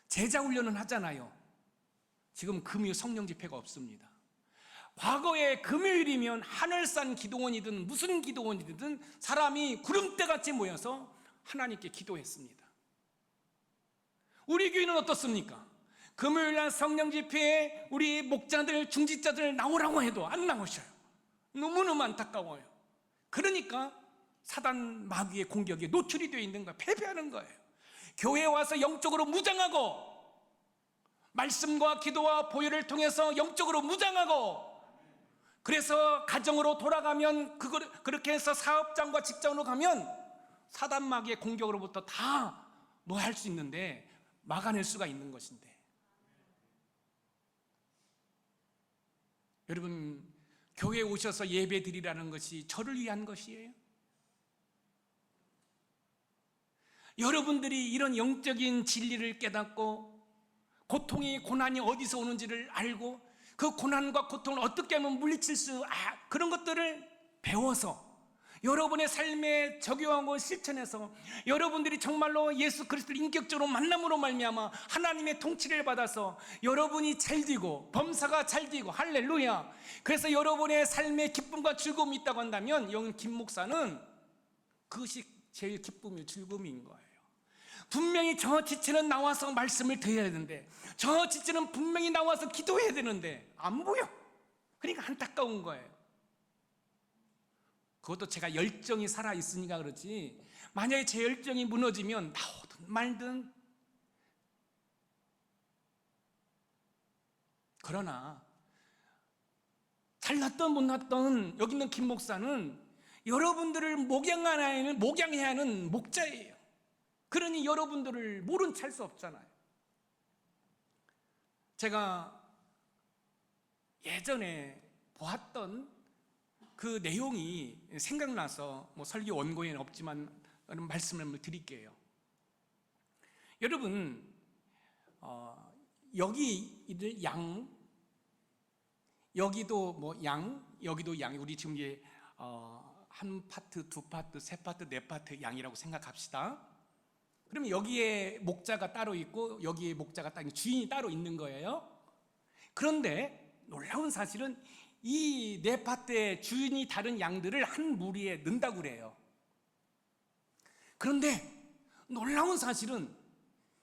제자 훈련은 하잖아요. 지금 금요 성령 집회가 없습니다. 과거에 금요일이면 하늘산 기도원이든 무슨 기도원이든 사람이 구름대같이 모여서 하나님께 기도했습니다. 우리 교회는 어떻습니까? 금요일날 성령 집회에 우리 목자들, 중직자들 나오라고 해도 안 나오셔요. 너무너무 안타까워요. 그러니까 사단 마귀의 공격에 노출이 되어 있는 거예요. 패배하는 거예요. 교회에 와서 영적으로 무장하고 말씀과 기도와 보혈을 통해서 영적으로 무장하고, 그래서 가정으로 돌아가면 그렇게 해서 사업장과 직장으로 가면 사단 마귀의 공격으로부터 다 뭐 할 수 있는데, 막아낼 수가 있는 것인데, 여러분 교회에 오셔서 예배 드리라는 것이 저를 위한 것이에요? 여러분들이 이런 영적인 진리를 깨닫고 고통이 고난이 어디서 오는지를 알고 그 고난과 고통을 어떻게 하면 물리칠 그런 것들을 배워서 여러분의 삶에 적용하고 실천해서 여러분들이 정말로 예수 그리스도를 인격적으로 만남으로 말미암아 하나님의 통치를 받아서 여러분이 잘 되고 범사가 잘 되고, 할렐루야. 그래서 여러분의 삶에 기쁨과 즐거움이 있다고 한다면 여기 김 목사는 그것이 제일 기쁨이고 즐거움인 거예요. 분명히 저 지체는 나와서 말씀을 드려야 되는데, 저 지체는 분명히 나와서 기도해야 되는데 안 보여. 그러니까 안타까운 거예요. 그것도 제가 열정이 살아있으니까 그렇지, 만약에 제 열정이 무너지면 나오든 말든. 그러나 잘났던 못났던 여기 있는 김 목사는 여러분들을 목양해야 하는 목자예요. 그러니 여러분들을 모른 찰 수 없잖아요. 제가 예전에 보았던 그 내용이 생각나서 설교 원고에는 없지만 말씀을 드릴게요. 여러분, 여기 이들 양, 여기도 양, 여기도 양. 우리 지금 이제 한 파트, 두 파트, 세 파트, 네 파트 양이라고 생각합시다. 그러면 여기에 목자가 따로 있고 여기에 목자가 따로, 주인이 따로 있는 거예요. 그런데 놀라운 사실은 이 네 파트의 주인이 다른 양들을 한 무리에 넣는다고 그래요. 그런데 놀라운 사실은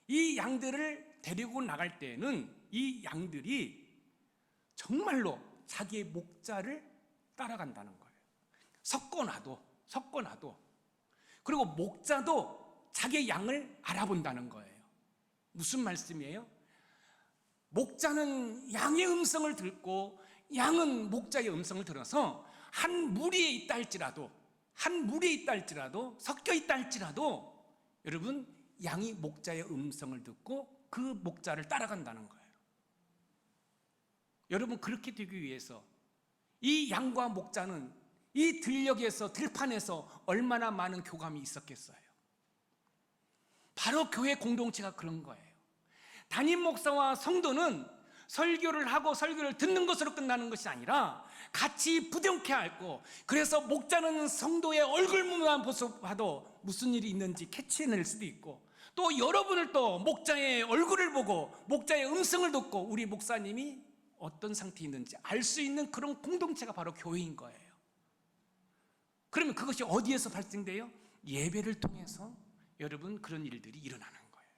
이 양들을 데리고 나갈 때는 이 양들이 정말로 자기의 목자를 따라간다는 거예요. 섞어놔도. 그리고 목자도 자기의 양을 알아본다는 거예요. 무슨 말씀이에요? 목자는 양의 음성을 듣고 양은 목자의 음성을 들어서 한 무리에 있다 할지라도 섞여 있다 할지라도 여러분, 양이 목자의 음성을 듣고 그 목자를 따라간다는 거예요. 여러분, 그렇게 되기 위해서 이 양과 목자는 이 들판에서 얼마나 많은 교감이 있었겠어요. 바로 교회 공동체가 그런 거예요. 담임 목사와 성도는 설교를 하고 설교를 듣는 것으로 끝나는 것이 아니라 같이 부둥켜 안고, 그래서 목자는 성도의 얼굴만 봐도 무슨 일이 있는지 캐치해낼 수도 있고, 또 여러분을 또 목자의 얼굴을 보고 목자의 음성을 듣고 우리 목사님이 어떤 상태에 있는지 알 수 있는 그런 공동체가 바로 교회인 거예요. 그러면 그것이 어디에서 발생돼요? 예배를 통해서 여러분, 그런 일들이 일어나는 거예요.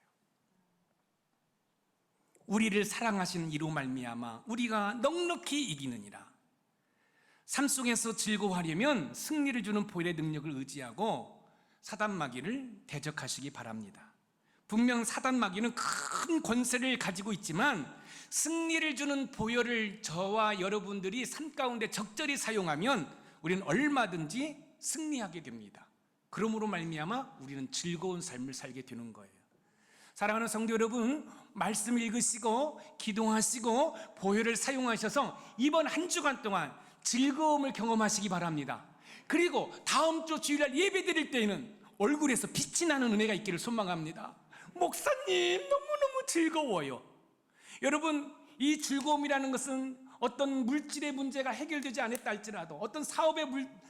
우리를 사랑하시는 이로 말미암아 우리가 넉넉히 이기느니라. 삶 속에서 즐거워하려면 승리를 주는 보혈의 능력을 의지하고 사단 마귀를 대적하시기 바랍니다. 분명 사단 마귀는 큰 권세를 가지고 있지만 승리를 주는 보혈을 저와 여러분들이 삶 가운데 적절히 사용하면 우리는 얼마든지 승리하게 됩니다. 그러므로 말미암아 우리는 즐거운 삶을 살게 되는 거예요. 사랑하는 성도 여러분, 말씀 읽으시고 기도하시고 보혈을 사용하셔서 이번 한 주간 동안 즐거움을 경험하시기 바랍니다. 그리고 다음 주 주일날 예배 드릴 때에는 얼굴에서 빛이 나는 은혜가 있기를 소망합니다. 목사님, 너무너무 즐거워요. 여러분, 이 즐거움이라는 것은 어떤 물질의 문제가 해결되지 않았다 할지라도, 어떤 사업의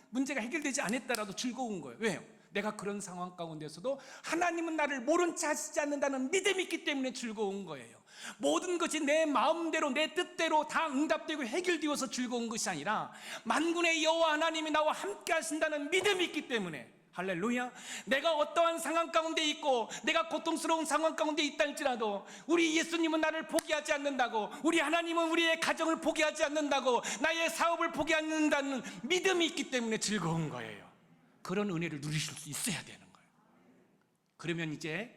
문제가 해결되지 않았다라도 즐거운 거예요. 왜요? 내가 그런 상황 가운데서도 하나님은 나를 모른 채 하시지 않는다는 믿음이 있기 때문에 즐거운 거예요. 모든 것이 내 마음대로 내 뜻대로 다 응답되고 해결되어서 즐거운 것이 아니라 만군의 여호와 하나님이 나와 함께 하신다는 믿음이 있기 때문에, 할렐루야, 내가 어떠한 상황 가운데 있고 내가 고통스러운 상황 가운데 있다 할지라도 우리 예수님은 나를 포기하지 않는다고, 우리 하나님은 우리의 가정을 포기하지 않는다고, 나의 사업을 포기하지 않는다는 믿음이 있기 때문에 즐거운 거예요. 그런 은혜를 누리실 수 있어야 되는 거예요. 그러면 이제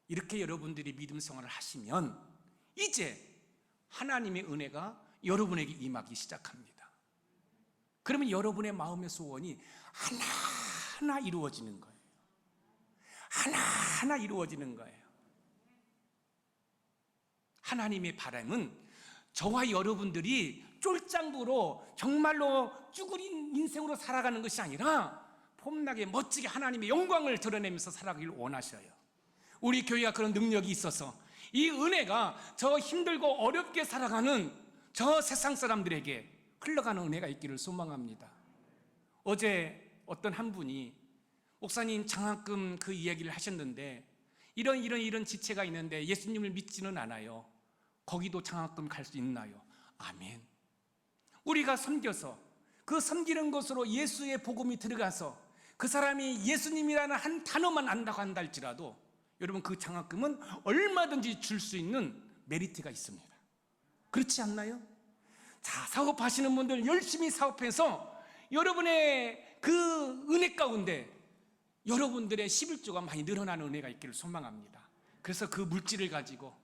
이렇게 여러분들이 믿음 생활을 하시면 이제 하나님의 은혜가 여러분에게 임하기 시작합니다. 그러면 여러분의 마음의 소원이 하나하나 이루어지는 거예요. 하나하나 이루어지는 거예요. 하나님의 바람은 저와 여러분들이 쫄짱구로 정말로 쭈그린 인생으로 살아가는 것이 아니라 폼나게 멋지게 하나님의 영광을 드러내면서 살아가길 원하셔요. 우리 교회가 그런 능력이 있어서 이 은혜가 저 힘들고 어렵게 살아가는 저 세상 사람들에게 흘러가는 은혜가 있기를 소망합니다. 어제 어떤 한 분이 목사님 장학금 그 이야기를 하셨는데 이런 지체가 있는데 예수님을 믿지는 않아요. 거기도 장학금 갈 수 있나요? 아멘. 우리가 섬겨서 그 섬기는 것으로 예수의 복음이 들어가서 그 사람이 예수님이라는 한 단어만 안다고 한다 할지라도 여러분 그 장학금은 얼마든지 줄 수 있는 메리트가 있습니다. 그렇지 않나요? 자, 사업하시는 분들 열심히 사업해서 여러분의 그 은혜 가운데 여러분들의 11조가 많이 늘어나는 은혜가 있기를 소망합니다. 그래서 그 물질을 가지고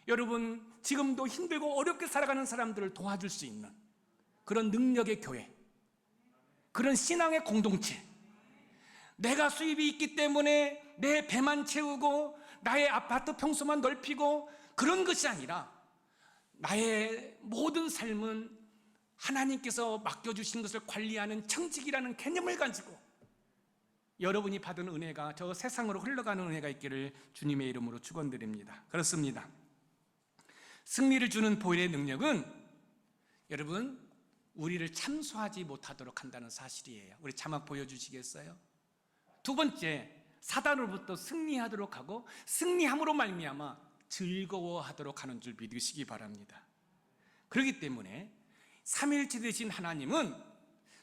여러분 지금도 힘들고 어렵게 살아가는 사람들을 도와줄 수 있는 그런 능력의 교회, 그런 신앙의 공동체, 내가 수입이 있기 때문에 내 배만 채우고 나의 아파트 평수만 넓히고 그런 것이 아니라 나의 모든 삶은 하나님께서 맡겨주신 것을 관리하는 청직이라는 개념을 가지고 여러분이 받은 은혜가 저 세상으로 흘러가는 은혜가 있기를 주님의 이름으로 축원드립니다. 그렇습니다. 승리를 주는 보혈의 능력은 여러분 우리를 참소하지 못하도록 한다는 사실이에요. 우리 자막 보여주시겠어요? 두 번째, 사단으로부터 승리하도록 하고 승리함으로 말미암아 즐거워하도록 하는 줄 믿으시기 바랍니다. 그렇기 때문에 삼위일체 되신 하나님은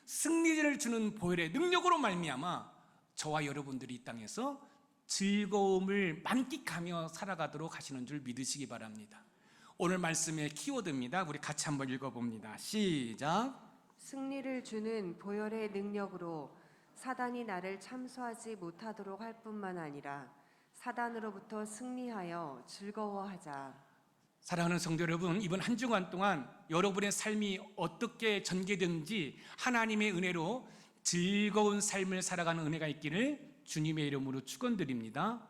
승리를 주는 보혈의 능력으로 말미암아 저와 여러분들이 이 땅에서 즐거움을 만끽하며 살아가도록 하시는 줄 믿으시기 바랍니다. 오늘 말씀의 키워드입니다. 우리 같이 한번 읽어봅니다. 시작. 승리를 주는 보혈의 능력으로 사단이 나를 참소하지 못하도록 할 뿐만 아니라 사단으로부터 승리하여 즐거워하자. 사랑하는 성도 여러분, 이번 한 주간 동안 여러분의 삶이 어떻게 전개되는지 하나님의 은혜로 즐거운 삶을 살아가는 은혜가 있기를 주님의 이름으로 축원드립니다.